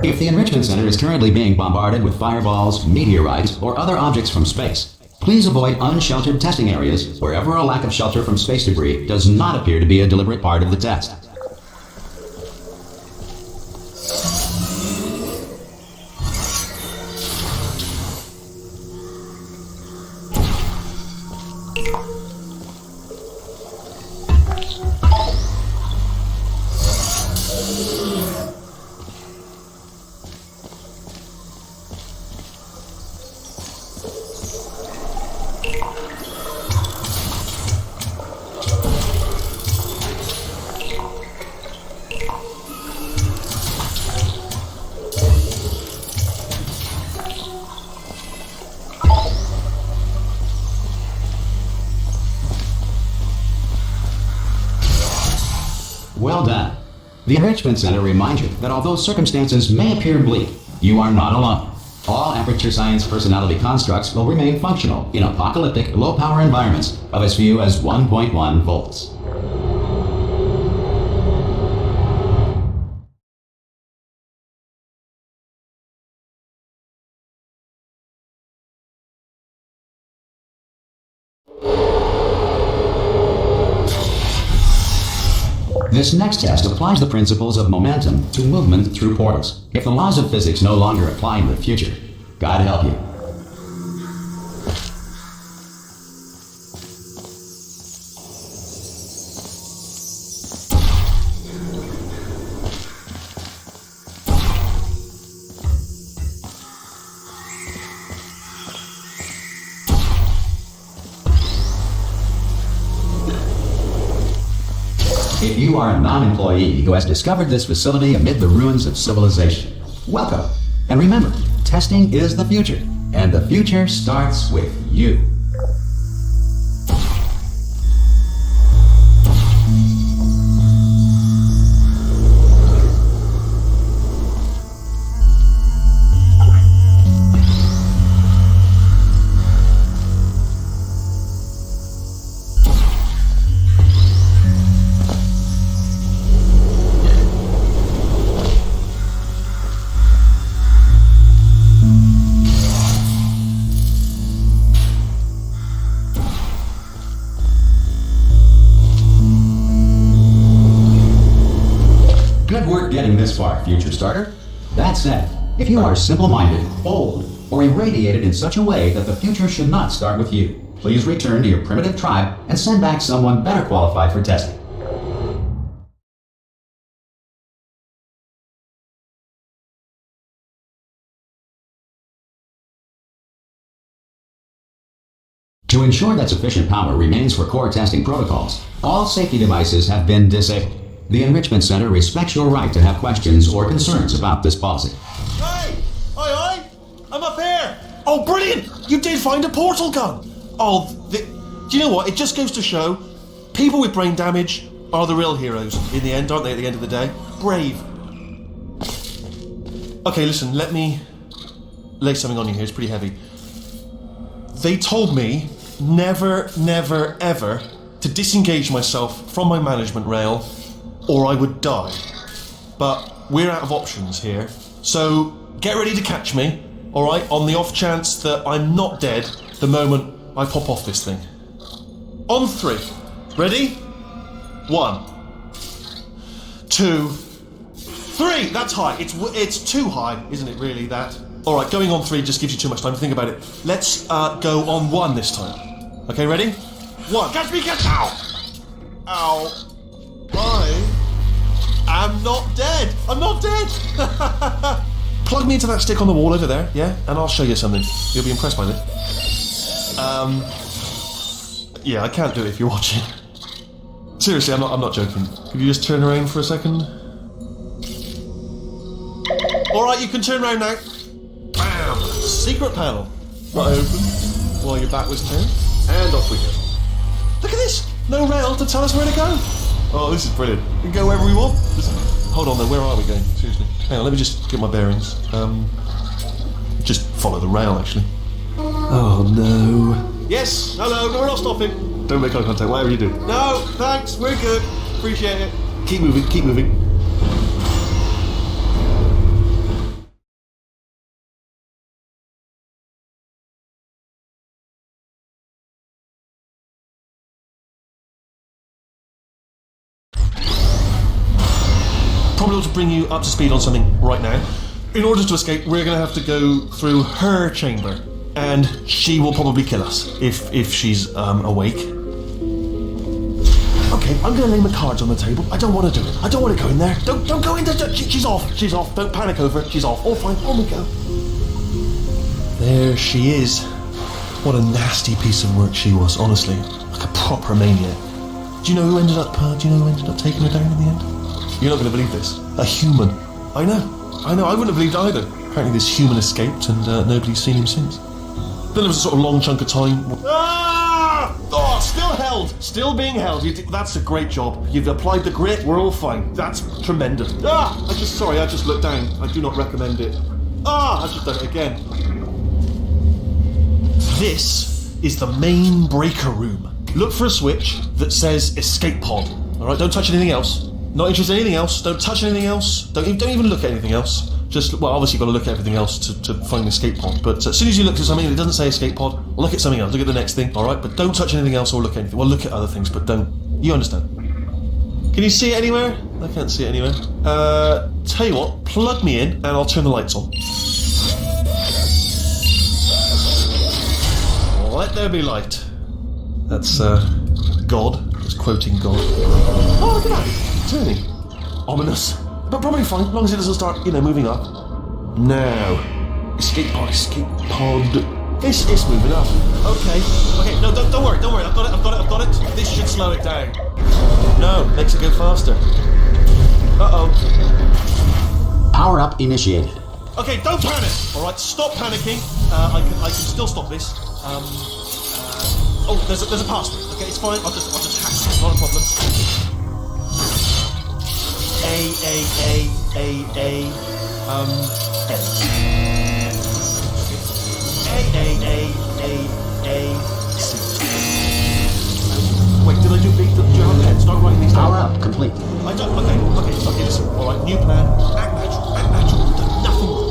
If the Enrichment Center is currently being bombarded with fireballs, meteorites, or other objects from space, please avoid unsheltered testing areas wherever a lack of shelter from space debris does not appear to be a deliberate part of the test. Well done. The Enrichment Center reminds you that although circumstances may appear bleak, you are not alone. All Aperture Science personality constructs will remain functional in apocalyptic, low-power environments of as few as 1.1 volts. This next test applies the principles of momentum to movement through portals. If the laws of physics no longer apply in the future, God help you. If you are a non-employee who has discovered this facility amid the ruins of civilization, welcome. And remember, testing is the future, and the future starts with you. Good work getting this far, future starter. That said, if you are simple-minded, bold, or irradiated in such a way that the future should not start with you, please return to your primitive tribe and send back someone better qualified for testing. To ensure that sufficient power remains for core testing protocols, all safety devices have been disabled. The Enrichment Center respects your right to have questions or concerns about this policy. Hey! Aye, I'm up here! Oh, brilliant! You did find a portal gun! Oh, do you know what? It just goes to show, people with brain damage are the real heroes in the end, aren't they, at the end of the day? Brave. Okay, listen, let me lay something on you here. It's pretty heavy. They told me never, never, ever to disengage myself from my management rail or I would die. But we're out of options here, so get ready to catch me, alright, on the off chance that I'm not dead the moment I pop off this thing. On 3. Ready? 1, 2, 3! That's high. It's too high, isn't it really, that? Alright, going on 3 just gives you too much time to think about it. Let's go on 1 this time. Okay, ready? 1. Catch me, catch! Ow! Ow. I'm not dead! I'm not dead! Plug me into that stick on the wall over there, yeah? And I'll show you something. You'll be impressed by this. Yeah, I can't do it if you're watching. Seriously, I'm not joking. Could you just turn around for a second? Alright, you can turn around now. Bam! Secret panel. Right open, while your back was turned. And off we go. Look at this! No rail to tell us where to go. Oh, this is brilliant. We can go wherever we want. Just, hold on though, where are we going? Seriously. Hang on, let me just get my bearings. Just follow the rail, actually. Oh no. Yes, hello, no, we're not stopping. Don't make eye contact, whatever you do. No, thanks, we're good. Appreciate it. Keep moving, keep moving. probably ought to bring you up to speed on something right now. In order to escape, we're going to have to go through her chamber, and she will probably kill us if she's awake. Okay, I'm going to lay my cards on the table. I don't want to do it. I don't want to go in there. Don't go in there. She's off. She's off. Don't panic over it. She's off. All fine. On we go. There she is. What a nasty piece of work she was, honestly. Like a proper maniac. Do you know who ended up taking her down in the end? You're not going to believe this. A human. I know. I wouldn't have believed either. Apparently this human escaped and nobody's seen him since. Then there was a sort of long chunk of time. Ah! Oh, still held. Still being held. That's a great job. You've applied the grit. We're all fine. That's tremendous. Ah! I just looked down. I do not recommend it. Ah! I've just done it again. This is the main breaker room. Look for a switch that says escape pod. Alright, don't touch anything else. Not interested in anything else. Don't touch anything else. Don't even look at anything else. Just, well, obviously you've got to look at everything else to find the escape pod. But as soon as you look at something that doesn't say escape pod, look at something else. Look at the next thing, alright? But don't touch anything else or look at anything. Well, look at other things, but don't. You understand? Can you see it anywhere? I can't see it anywhere. Tell you what, plug me in and I'll turn the lights on. Let there be light. That's, God. Just quoting God. Oh, look at that. Turning. Ominous. But probably fine, as long as it doesn't start, moving up. Now. Escape pod. It's moving up. Okay, no, don't worry. I've got it. This should slow it down. No, makes it go faster. Uh-oh. Power up initiated. Okay, don't panic. Alright, stop panicking. I can still stop this. Oh, there's a password. Okay, it's fine. I'll just hack it. Not a problem. Wait, did I do B? Do you have a pen? Start writing these down. Power up complete. I don't. Okay, listen. Alright, new plan. Act natural. We've done nothing wrong.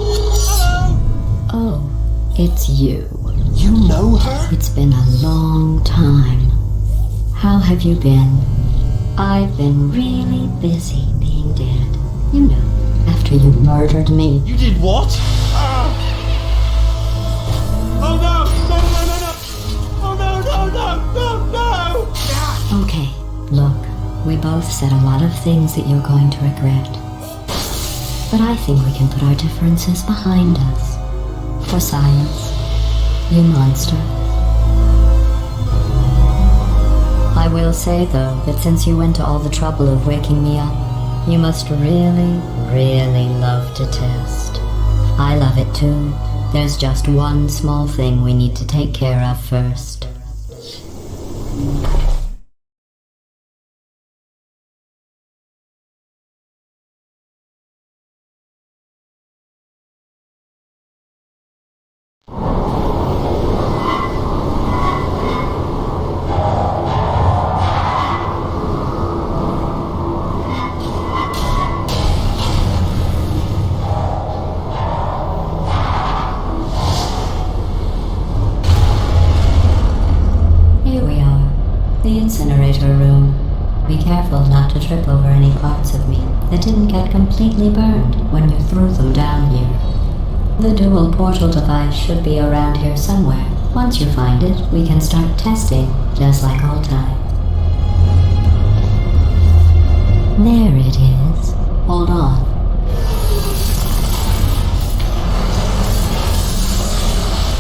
Hello! Oh, it's you. You know her? It's been a long time. How have you been? I've been really busy being dead. You know, after you murdered me. You did what? Oh no! Oh no! Okay, look, we both said a lot of things that you're going to regret. But I think we can put our differences behind us. For science, you monster. I will say, though, that since you went to all the trouble of waking me up, you must really, really love to test. I love it too. There's just one small thing we need to take care of first. The incinerator room. Be careful not to trip over any parts of me that didn't get completely burned when you threw them down here. The dual portal device should be around here somewhere. Once you find it, we can start testing, just like old time. There it is. Hold on.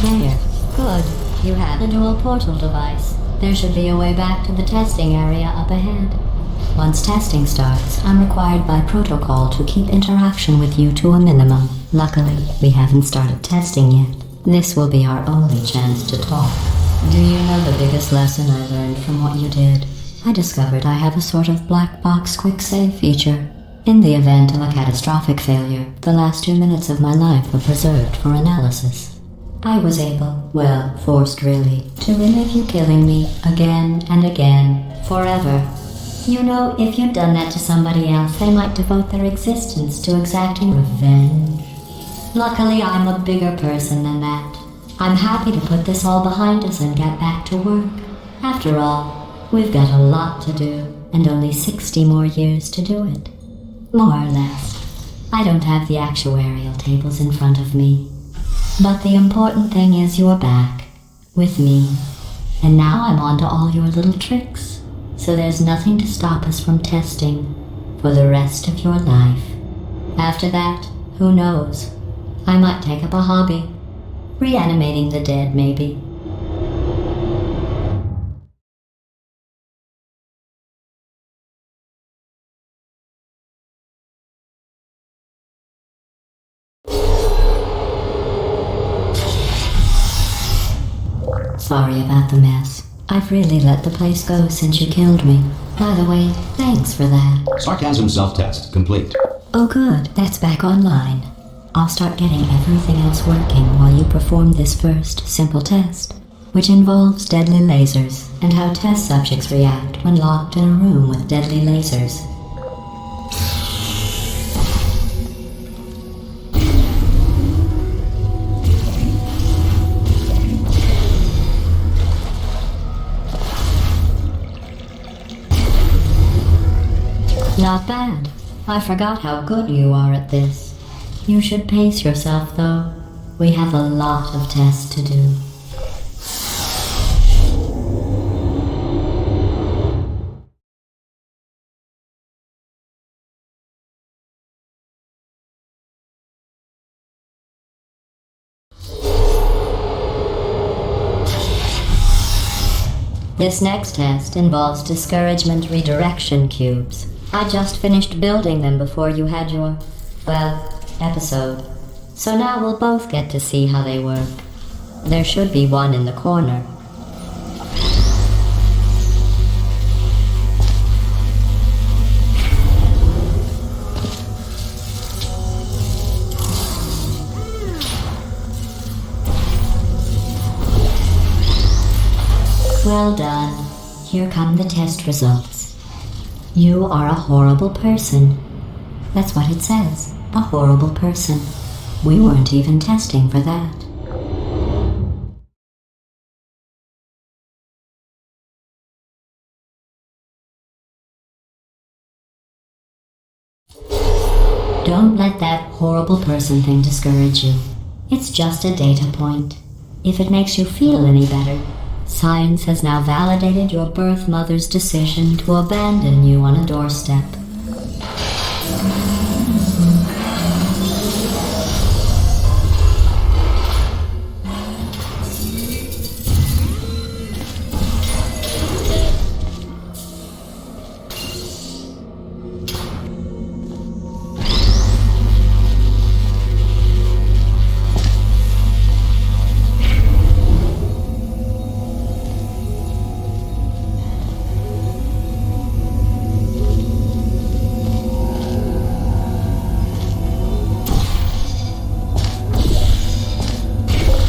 There. Good. You have the dual portal device. There should be a way back to the testing area up ahead. Once testing starts, I'm required by protocol to keep interaction with you to a minimum. Luckily, we haven't started testing yet. This will be our only chance to talk. Do you know the biggest lesson I learned from what you did? I discovered I have a sort of black box quick save feature. In the event of a catastrophic failure, the last 2 minutes of my life were preserved for analysis. I was able, well, forced really, to relive you killing me again and again, forever. You know, if you'd done that to somebody else, they might devote their existence to exacting revenge. Luckily, I'm a bigger person than that. I'm happy to put this all behind us and get back to work. After all, we've got a lot to do, and only 60 more years to do it. More or less. I don't have the actuarial tables in front of me. But the important thing is you're back. With me. And now I'm on to all your little tricks. So there's nothing to stop us from testing for the rest of your life. After that, who knows? I might take up a hobby. Reanimating the dead, maybe. Sorry about the mess. I've really let the place go since you killed me. By the way, thanks for that. Sarcasm self-test complete. Oh good, that's back online. I'll start getting everything else working while you perform this first simple test, which involves deadly lasers and how test subjects react when locked in a room with deadly lasers. Not bad. I forgot how good you are at this. You should pace yourself, though. We have a lot of tests to do. This next test involves discouragement redirection cubes. I just finished building them before you had your, episode. So now we'll both get to see how they work. There should be one in the corner. Well done. Here come the test results. You are a horrible person. That's what it says. A horrible person. We weren't even testing for that. Don't let that horrible person thing discourage you. It's just a data point. If it makes you feel any better, science has now validated your birth mother's decision to abandon you on a doorstep.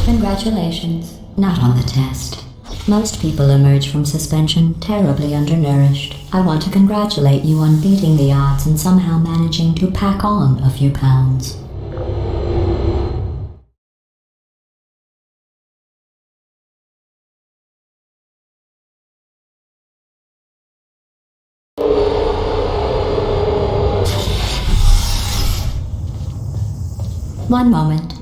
Congratulations. Not on the test. Most people emerge from suspension terribly undernourished. I want to congratulate you on beating the odds and somehow managing to pack on a few pounds. One moment.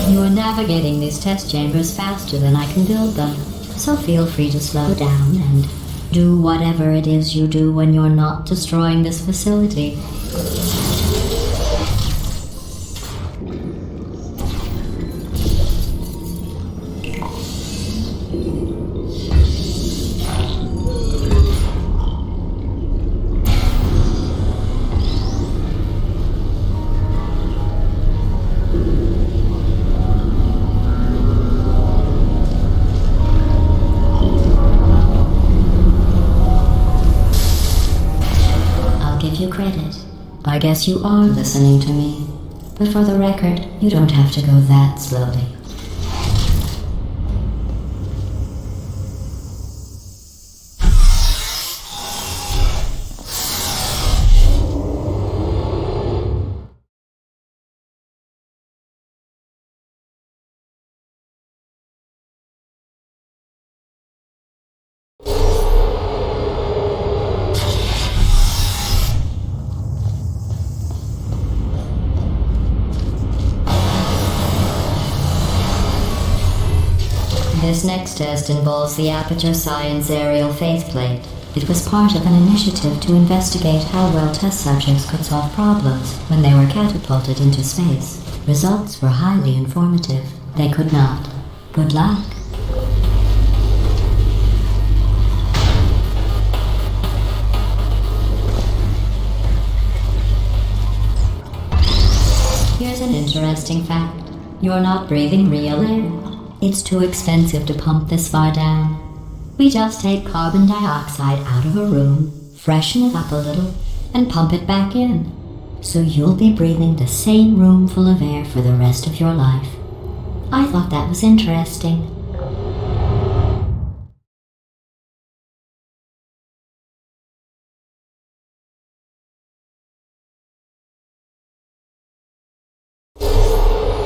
You are navigating these test chambers faster than I can build them, so feel free to slow down and do whatever it is you do when you're not destroying this facility. Credit. I guess you are listening to me. But for the record, you don't have to go that slowly. This next test involves the Aperture Science aerial faceplate. It was part of an initiative to investigate how well test subjects could solve problems when they were catapulted into space. Results were highly informative. They could not. Good luck. Here's an interesting fact. You're not breathing real air. It's too expensive to pump this far down. We just take carbon dioxide out of a room, freshen it up a little, and pump it back in. So you'll be breathing the same room full of air for the rest of your life. I thought that was interesting.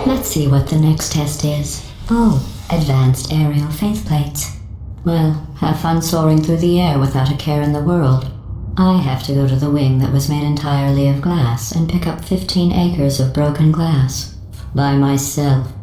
Let's see what the next test is. Oh, advanced aerial faceplates. Well, have fun soaring through the air without a care in the world. I have to go to the wing that was made entirely of glass and pick up 15 acres of broken glass. By myself.